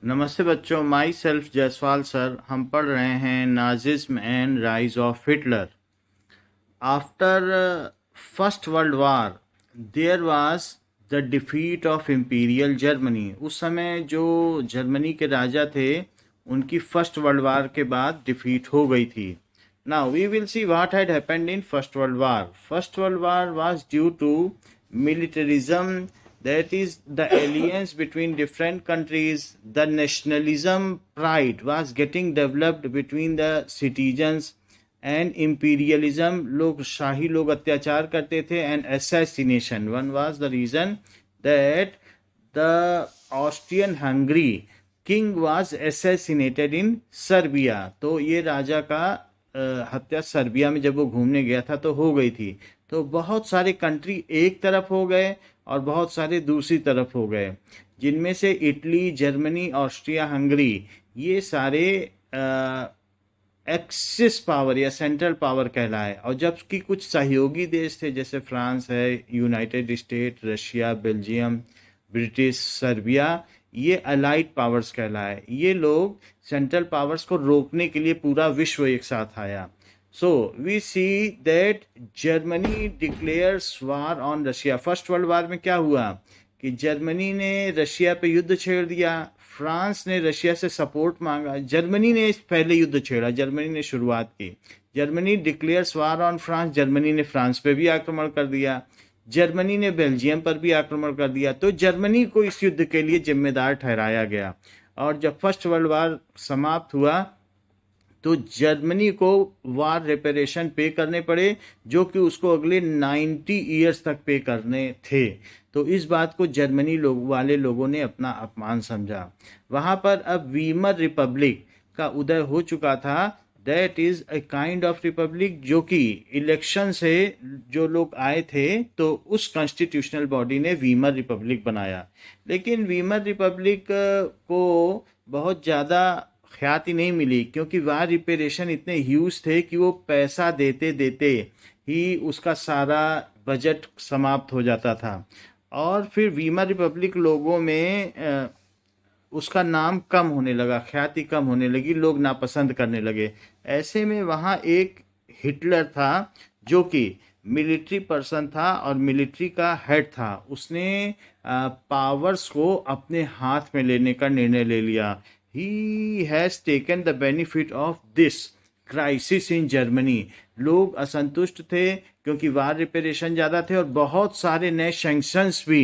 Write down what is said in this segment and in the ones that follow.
नमस्ते बच्चों, my self Jaiswal sir. हम पढ़ रहे हैं Nazism and rise of Hitler. After first world war there was the defeat of imperial Germany. उस समय जो जर्मनी के राजा थे उनकी फर्स्ट वर्ल्ड वार के बाद डिफीट हो गई थी। Now we will see what had happened in first world war. First world war was due to militarism, that is the alliance between different countries. The nationalism pride was getting developed between the citizens and imperialism, लोग शाही लोग अत्याचार करते थे, and assassination one was the reason that the Austrian Hungary king was assassinated in Serbia. तो ये राजा का हत्या Serbia में जब वो घूमने गया था तो हो गई थी। तो बहुत सारे कंट्री एक तरफ हो गए और बहुत सारे दूसरी तरफ हो गए, जिनमें से इटली, जर्मनी, ऑस्ट्रिया, हंगरी, ये सारे एक्सिस पावर या सेंट्रल पावर कहलाए। और जबकि कुछ सहयोगी देश थे जैसे फ्रांस है, United state, Russia, Belgium, British, Serbia, ये अलाइड पावर्स कहलाए। ये लोग सेंट्रल पावर्स को रोकने के लिए पूरा विश्व एक साथ आया। So we see that Germany declares war on Russia. First world war में क्या हुआ कि जर्मनी ने रशिया पे युद्ध छेड़ दिया, फ्रांस ने रशिया से सपोर्ट मांगा। जर्मनी ने पहले युद्ध छेड़ा, जर्मनी ने शुरुआत की। Germany declares war on France, Germany ने फ्रांस पे भी आक्रमण कर दिया। जर्मनी ने बेल्जियम पर भी आक्रमण कर दिया। तो जर्मनी को इस युद्ध के लिए जिम्मेदार ठहराया गया। और जब फर्स्ट वर्ल्ड वार समाप्त हुआ तो जर्मनी को वार रिपेरेशन पे करने पड़े, जो कि उसको अगले 90 ईयर्स तक पे करने थे। तो इस बात को जर्मनी वाले लोगों ने अपना अपमान समझा। वहाँ पर अब वीमर रिपब्लिक का उदय हो चुका था। That is a kind of Republic, जो कि इलेक्शन से जो लोग आए थे तो उस कॉन्स्टिट्यूशनल बॉडी ने वीमर रिपब्लिक बनाया। लेकिन वीमर रिपब्लिक को बहुत ज़्यादा ख्याति नहीं मिली, क्योंकि वार रिपेरेशन इतने ह्यूज थे कि वो पैसा देते देते ही उसका सारा बजट समाप्त हो जाता था। और फिर वीमर रिपब्लिक लोगों में उसका नाम कम होने लगा, ख्याति कम होने लगी, लोग नापसंद करने लगे। ऐसे में वहाँ एक हिटलर था जो कि मिलिट्री पर्सन था और मिलिट्री का हेड था। उसने पावर्स को अपने हाथ में लेने का निर्णय ले लिया। He has taken the benefit of this crisis in Germany. लोग असंतुष्ट थे क्योंकि वार रिपेरेशन ज़्यादा थे और बहुत सारे नए सैंक्शंस भी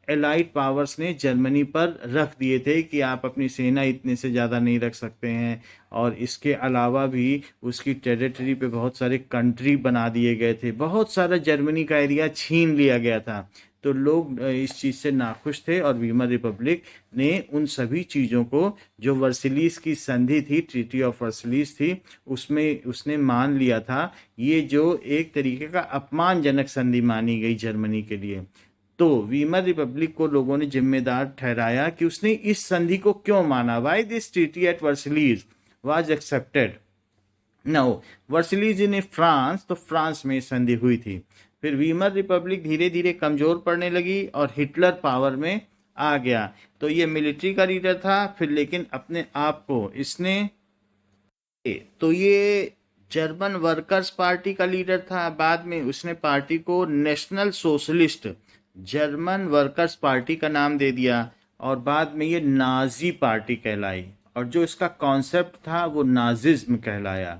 एलाइड पावर्स ने जर्मनी पर रख दिए थे कि आप अपनी सेना इतने से ज़्यादा नहीं रख सकते हैं। और इसके अलावा भी उसकी टेरिटरी पे बहुत सारे कंट्री बना दिए गए थे, बहुत सारा जर्मनी का एरिया छीन लिया गया था। तो लोग इस चीज़ से नाखुश थे और वीमर रिपब्लिक ने उन सभी चीज़ों को, जो वर्सिलीज की संधि थी, ट्रीटी ऑफ वर्सिलीज थी, उसमें उसने मान लिया था। ये जो एक तरीके का अपमानजनक संधि मानी गई जर्मनी के लिए। तो वीमर रिपब्लिक को लोगों ने जिम्मेदार ठहराया कि उसने इस संधि को क्यों माना। Why this treaty at Versailles was accepted. Now Versailles in France, तो फ्रांस में संधि हुई थी। फिर वीमर रिपब्लिक धीरे धीरे कमजोर पड़ने लगी और हिटलर पावर में आ गया। तो ये मिलिट्री का लीडर था, फिर लेकिन अपने आप को इसने, तो ये जर्मन वर्कर्स पार्टी का लीडर था। बाद में उसने पार्टी को national socialist German workers party का नाम दे दिया और बाद में ये नाजी पार्टी कहलाई। और जो इसका कॉन्सेप्ट था वो नाजिज्म कहलाया।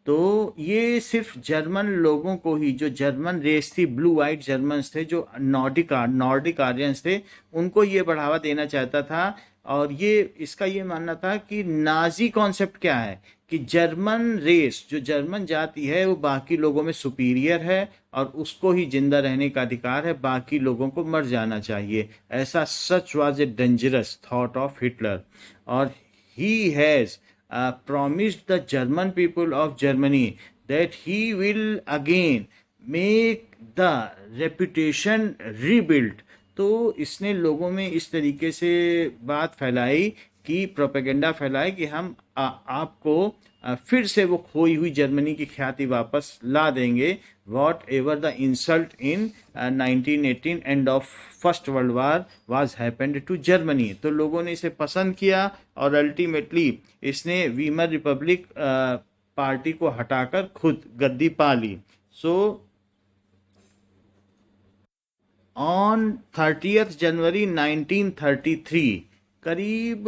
तो ये सिर्फ जर्मन लोगों को ही, जो जर्मन रेस थी, ब्लू वाइट जर्मन्स थे, जो नॉर्डिक आर्यंस थे, उनको ये बढ़ावा देना चाहता था। और ये इसका ये मानना था कि नाजी कॉन्सेप्ट क्या है कि जर्मन रेस, जो जर्मन जाति है, वो बाकी लोगों में सुपीरियर है और उसको ही जिंदा रहने का अधिकार है, बाकी लोगों को मर जाना चाहिए। ऐसा such was a dangerous thought of Hitler. और he has promised the German people of Germany that he will again make the reputation rebuilt। तो इसने लोगों में इस तरीके से बात फैलाई कि प्रोपेगेंडा फैलाए कि हम आपको फिर से वो खोई हुई जर्मनी की ख्याति वापस ला देंगे, whatever the insult in 1918 end of first world war was happened to Germany. तो लोगों ने इसे पसंद किया और अल्टीमेटली इसने वीमर रिपब्लिक पार्टी को हटाकर खुद गद्दी पा ली। सो ऑन 30 जनवरी 1933, करीब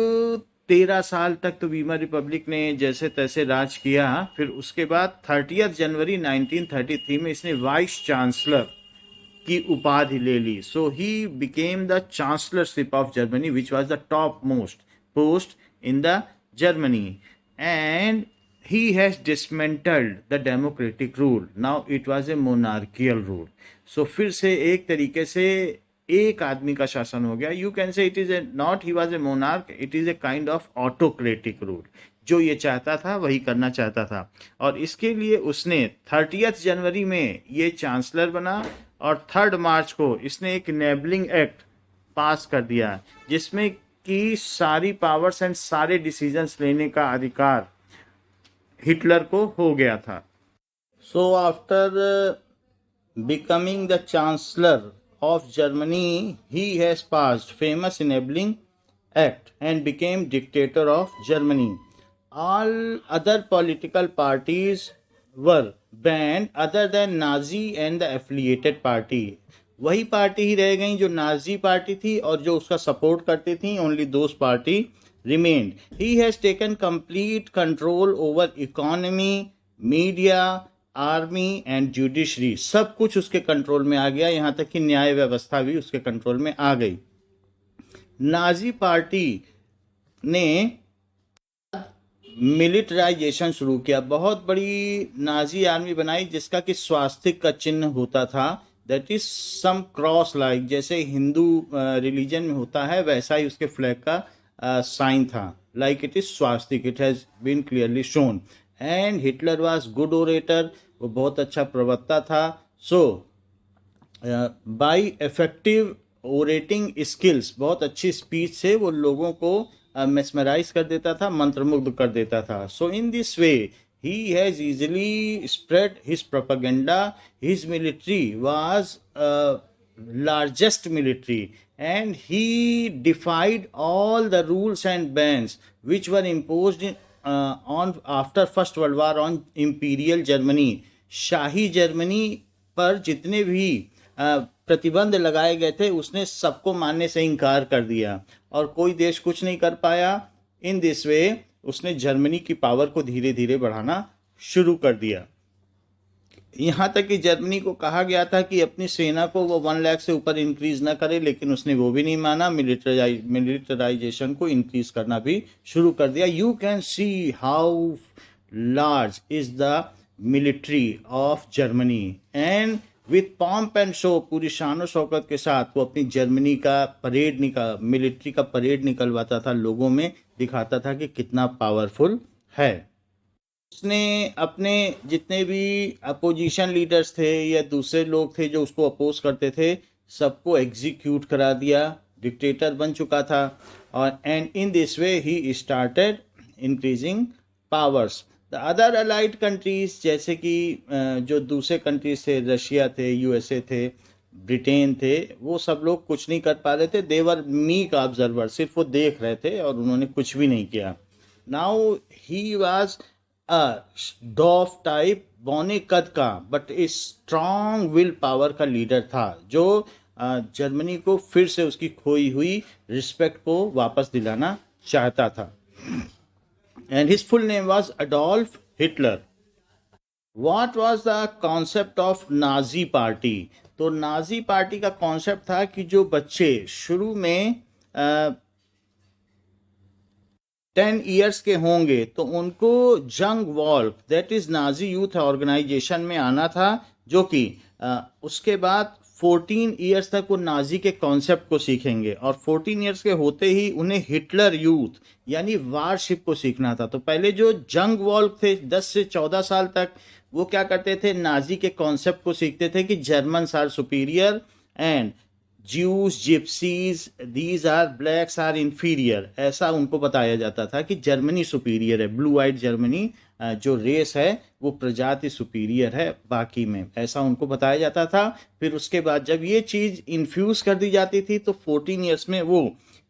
13 साल तक तो वीमर रिपब्लिक ने जैसे तैसे राज किया। फिर उसके बाद 30 जनवरी 1933 में इसने वाइस चांसलर की उपाधि ले ली। So he became the chancellorship of Germany which was the top most post in the Germany, and he has dismantled the democratic rule. Now it was a monarchical rule. So फिर से एक तरीके से एक आदमी का शासन हो गया। You can say it is a not he was a monarch, it is a kind of autocratic rule. जो ये चाहता था वही करना चाहता था, और इसके लिए उसने 30 जनवरी में ये चांसलर बना, और 3 मार्च को इसने एक इनेबलिंग एक्ट पास कर दिया जिसमें कि सारी पावर्स एंड सारे डिसीजंस लेने का अधिकार हिटलर को हो गया था। So after becoming the chancellor of Germany he has passed famous enabling act and became dictator of Germany. All other political parties were band other than Nazi and the affiliated party. वही party ही रह गई जो Nazi party थी और जो उसका support करती थी। Only those party remained. He has taken complete control over economy, media, army and judiciary. सब कुछ उसके कंट्रोल में आ गया, यहाँ तक कि न्याय व्यवस्था भी उसके कंट्रोल में आ गई। नाजी पार्टी ने मिलिटराइजेशन शुरू किया, बहुत बड़ी नाजी आर्मी बनाई जिसका कि स्वास्तिक का चिन्ह होता था, that is some cross like, जैसे हिंदू रिलीजन में होता है वैसा ही उसके फ्लैग का साइन था, like it is swastika, it has been clearly shown. And Hitler was good orator, वो बहुत अच्छा प्रवक्ता था। So by effective orating skills, बहुत अच्छी स्पीच से वो लोगों को मेस्मराइज कर देता था, मंत्रमुग्ध कर देता था। So in this way he has easily spread his propaganda. His military was largest military, and he defied all the rules and bans which were imposed on after First World War on Imperial Germany. Shahi Germany पर जितने भी प्रतिबंध लगाए गए थे उसने सबको मानने से इनकार कर दिया और कोई देश कुछ नहीं कर पाया। इन दिस वे उसने जर्मनी की पावर को धीरे धीरे बढ़ाना शुरू कर दिया, यहाँ तक कि जर्मनी को कहा गया था कि अपनी सेना को वो 1 लाख से ऊपर इंक्रीज ना करे, लेकिन उसने वो भी नहीं माना, मिलिटराइजेशन को इंक्रीज करना भी शुरू कर दिया। You can see how large is the military of Germany, and with pomp and show, पूरी शान और शौकत के साथ वो अपनी जर्मनी का मिलिट्री का परेड निकलवाता था, लोगों में दिखाता था कि कितना पावरफुल है। उसने अपने जितने भी अपोजिशन लीडर्स थे या दूसरे लोग थे जो उसको अपोज करते थे, सबको एग्जीक्यूट करा दिया, डिक्टेटर बन चुका था। और and in this way he started increasing powers. The other allied countries, जैसे कि जो दूसरे कंट्रीज थे, रशिया थे, यूएसए थे, ब्रिटेन थे, वो सब लोग कुछ नहीं कर पा रहे थे। दे वर मीक ऑब्जर्वर, सिर्फ वो देख रहे थे और उन्होंने कुछ भी नहीं किया। Now he was a डॉफ type, बौने कद का, but a strong will power का लीडर था जो जर्मनी को फिर से उसकी खोई हुई रिस्पेक्ट को वापस दिलाना चाहता था। And his full name was Adolf Hitler. What was the concept of Nazi party? तो नाजी पार्टी का कॉन्सेप्ट था कि जो बच्चे शुरू में 10 इयर्स के होंगे तो उनको Jungvolk, that is Nazi youth organisation में आना था, जो कि उसके बाद 14 इयर्स तक वो नाजी के कॉन्सेप्ट को सीखेंगे और 14 इयर्स के होते ही उन्हें हिटलर यूथ यानी वारशिप को सीखना था। तो पहले जो जंग वॉल्क थे 10 से 14 साल तक, वो क्या करते थे, नाजी के कॉन्सेप्ट को सीखते थे कि Germans are superior and Jews, gypsies, these are blacks are inferior, ऐसा उनको बताया जाता था कि जर्मनी सुपीरियर है, ब्लू आइट जर्मनी जो रेस है वो प्रजाति सुपीरियर है बाकी में, ऐसा उनको बताया जाता था। फिर उसके बाद जब ये चीज़ इन्फ्यूज़ कर दी जाती थी तो 14 ईयर्स में वो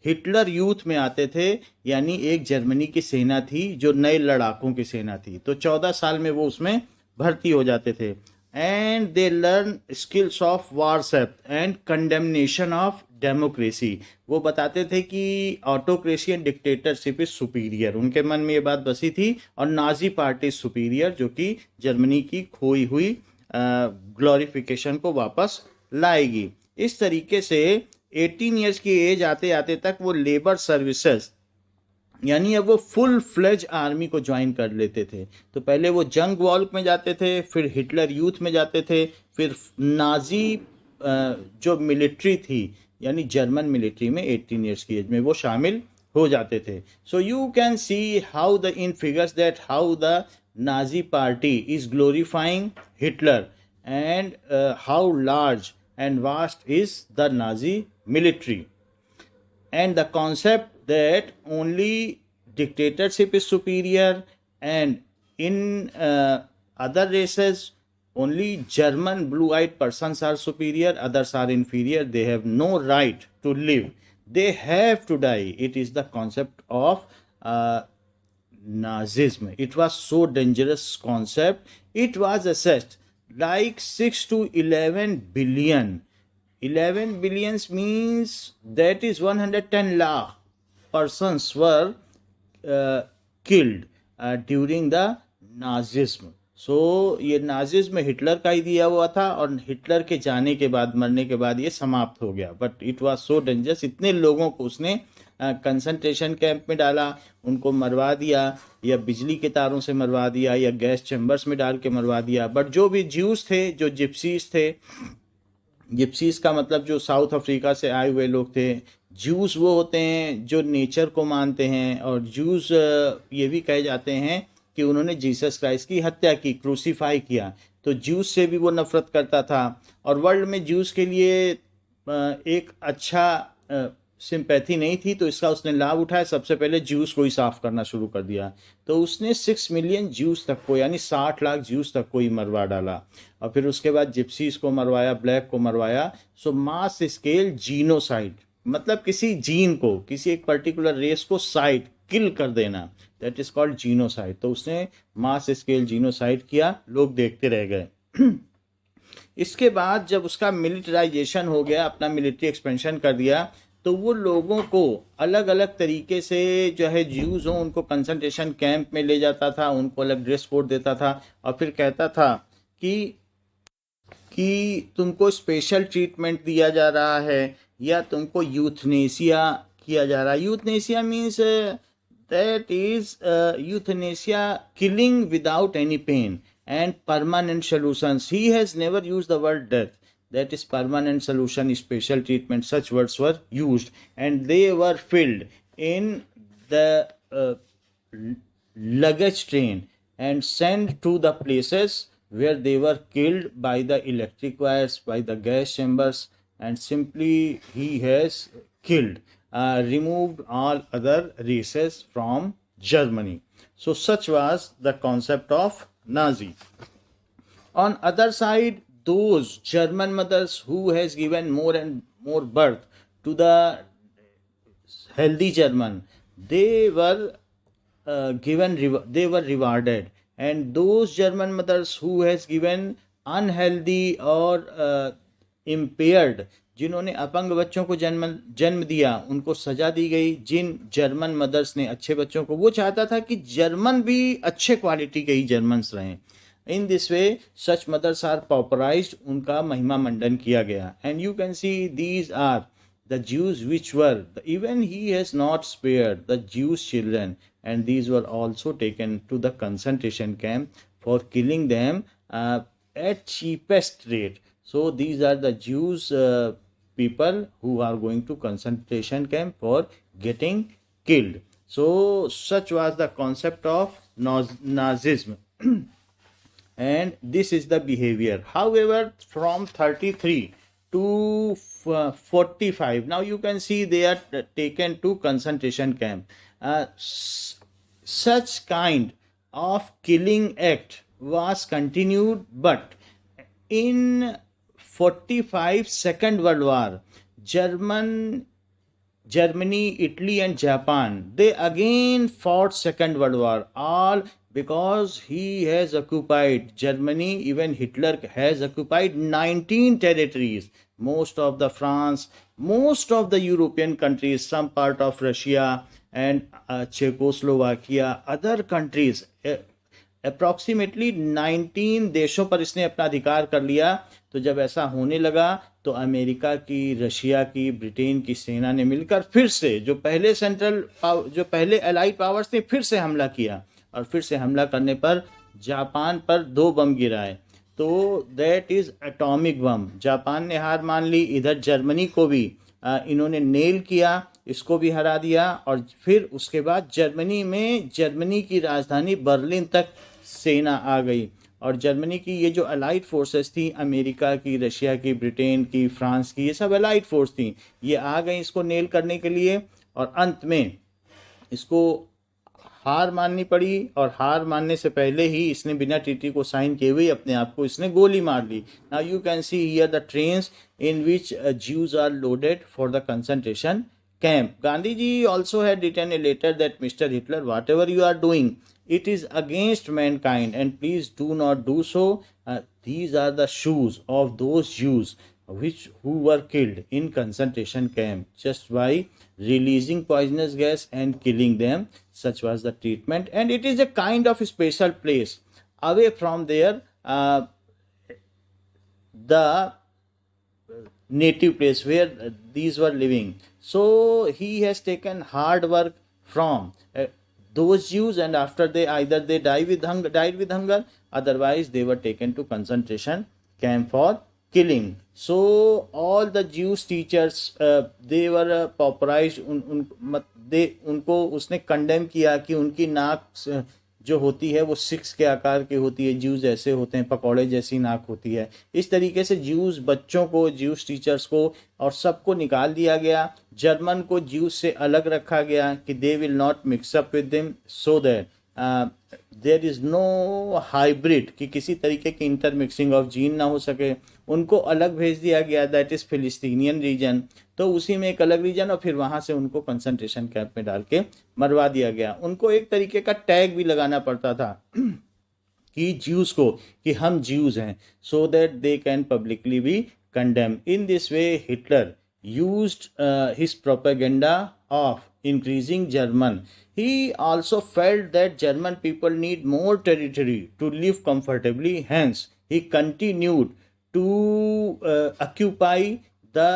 हिटलर यूथ में आते थे, यानी एक जर्मनी की सेना थी जो नए लड़ाकों की सेना थी, तो 14 साल में वो उसमें भर्ती हो जाते थे। And they learn skills of worship and condemnation of democracy. वो बताते थे कि autocracy and dictatorship is superior, उनके मन में ये बात बसी थी, और नाजी पार्टी सुपीरियर, जो कि जर्मनी की खोई हुई ग्लोरिफिकेशन को वापस लाएगी। इस तरीके से 18 ईयर्स की एज आते आते तक वो लेबर सर्विसेज, यानी अब वो फुल फ्लेज आर्मी को ज्वाइन कर लेते थे। तो पहले वो जंग वॉल्क में जाते थे, फिर हिटलर यूथ में जाते थे, फिर नाजी जो मिलिट्री थी यानी जर्मन मिलिट्री में 18 ईयर्स की एज में वो शामिल हो जाते थे। So you can see how the in figures that how the Nazi party is glorifying Hitler and how large and vast is the Nazi military, and the concept that only dictatorship is superior and in other races only German blue-eyed persons are superior, others are inferior, they have no right to live, they have to die. It is the concept of Nazism. It was so dangerous concept. It was assessed like 6 to 11 billion. 11 billions means that is 110 lakh persons were killed during the Nazism. सो ये Nazism Hitler का ही दिया हुआ था, और Hitler के जाने के बाद, मरने के बाद ये समाप्त हो गया। But it was so dangerous, इतने लोगों को उसने कंसंट्रेशन कैंप में डाला, उनको मरवा दिया, या बिजली के तारों से मरवा दिया, या गैस चैम्बर्स में डाल के मरवा दिया। बट जो भी ज्यूज थे, जो जिप्सीज थे, जिप्सीज का मतलब जो साउथ अफ्रीका से आए हुए लोग थे, ज्यूज वो होते हैं जो नेचर को मानते हैं, और ज्यूज ये भी कहे जाते हैं कि उन्होंने जीसस क्राइस्ट की हत्या की, क्रूसीफाई किया, तो ज्यूस से भी वो नफरत करता था। और वर्ल्ड में ज्यूस के लिए एक अच्छा सिंपैथी नहीं थी, तो इसका उसने लाभ उठाया, सबसे पहले ज्यूस को ही साफ करना शुरू कर दिया। तो उसने 6 मिलियन ज्यूस तक को, यानी 60 लाख ज्यूस तक को ही मरवा डाला, और फिर उसके बाद जिप्सीज को मरवाया, ब्लैक को मरवाया। सो मास स्केल जीनोसाइड, मतलब किसी जीन को, किसी एक पर्टिकुलर रेस को साइड किल कर देना, दैट इज कॉल्ड जीनोसाइड। तो उसने मास स्केल जीनोसाइड किया, लोग देखते रह गए। इसके बाद जब उसका मिलिटराइजेशन हो गया, अपना मिलिट्री एक्सपेंशन कर दिया, तो वो लोगों को अलग अलग तरीके से, जो है ज्यूज हो, उनको कंसंट्रेशन कैंप में ले जाता था, उनको अलग ड्रेस कोड देता था, और फिर कहता था कि तुमको स्पेशल ट्रीटमेंट दिया जा रहा है, या तुमको यूथनेसिया किया जा रहा है। Euthanasia means that is euthanasia, killing without any pain, and permanent solutions. He has never used the word death, that is permanent solution, special treatment, such words were used, and they were filled in the luggage train and sent to the places where they were killed by the electric wires, by the gas chambers, and simply he has killed, removed all other races from Germany. So such was the concept of Nazi. On other side, those German mothers who has given more and more birth to the healthy German, they were they were rewarded, and those German mothers who has given unhealthy or impaired, जिन्होंने अपंग बच्चों को जन्म दिया, उनको सजा दी गई। जिन German mother's ने अच्छे बच्चों को, वो चाहता था कि जर्मन भी अच्छे क्वालिटी के ही जर्मन्स रहें। In this way such mothers are popularised, उनका महिमा मंडन किया गया। And you can see these are the Jews which were, even he has not spared the Jewish children, and these were also taken to the concentration camp for killing them at cheapest rate. So these are the Jews people who are going to concentration camp for getting killed. So such was the concept of Nazism. And this is the behavior. However, from 33 to 45. Now you can see they are taken to concentration camp. Such kind of killing act was continued, but in 45 Second World War, Germany, Italy, and Japan, they again fought Second World War, all because he has occupied Germany, even Hitler has occupied 19 territories, most of the France, most of the European countries, some part of Russia and Czechoslovakia, other countries. Approximately 19 देशों पर इसने अपना अधिकार कर लिया। तो जब ऐसा होने लगा तो अमेरिका की, रशिया की, ब्रिटेन की सेना ने मिलकर फिर से जो पहले एलाइड पावर्स थे फिर से हमला किया, और फिर से हमला करने पर जापान पर 2 बम गिराए। तो that is atomic bomb. Japan ने हार मान ली, इधर जर्मनी को भी इन्होंने नेल किया, इसको भी हरा दिया। और फिर उसके बाद जर्मनी की राजधानी बर्लिन तक सेना आ गई, और जर्मनी की ये जो अलाइड फोर्सेस थी, अमेरिका की, रशिया की, ब्रिटेन की, फ्रांस की, ये सब अलाइड फोर्स थी, ये आ गई इसको नेल करने के लिए। और अंत में इसको हार माननी पड़ी, और हार मानने से पहले ही इसने बिना ट्रीटी को साइन किए हुए अपने आप को इसने गोली मार ली। Now you can see here the trains in which Jews are loaded for the concentration camp. Gandhiji also had written a letter that Mr. Hitler, whatever you are doing, it is against mankind, and please do not do so. These are the shoes of those Jews who were killed in concentration camp just by releasing poisonous gas and killing them. Such was the treatment, and it is a kind of special place away from their the native place where these were living. So he has taken hard work from those Jews, and after they died with hunger, otherwise they were taken to concentration camp for killing. So all the Jewish teachers, they were pauperized. उनको उसने condemn किया कि उनकी नाक जो होती है वो 6 के आकार की होती है, ज्यूज ऐसे होते हैं, पकौड़े जैसी नाक होती है। इस तरीके से ज्यूज बच्चों को, ज्यूज टीचर्स को और सबको निकाल दिया गया। जर्मन को ज्यूज से अलग रखा गया कि they will not mix up with them, so that there is no hybrid, कि किसी तरीके की इंटरमिक्सिंग ऑफ जीन ना हो सके। उनको अलग भेज दिया गया, दैट इज फिलिस्तीनियन रीजन। तो उसी में एक अलग रीजन, और फिर वहां से उनको कंसंट्रेशन कैंप में डाल के मरवा दिया गया। उनको एक तरीके का टैग भी लगाना पड़ता था कि ज्यूज को, कि हम ज्यूज हैं, so that they can publicly be condemn. In this way Hitler used his propaganda of increasing German. He also felt that German people need more territory to live comfortably. Hence, he continued to occupy the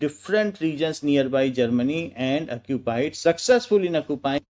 different regions nearby Germany, and successful in occupying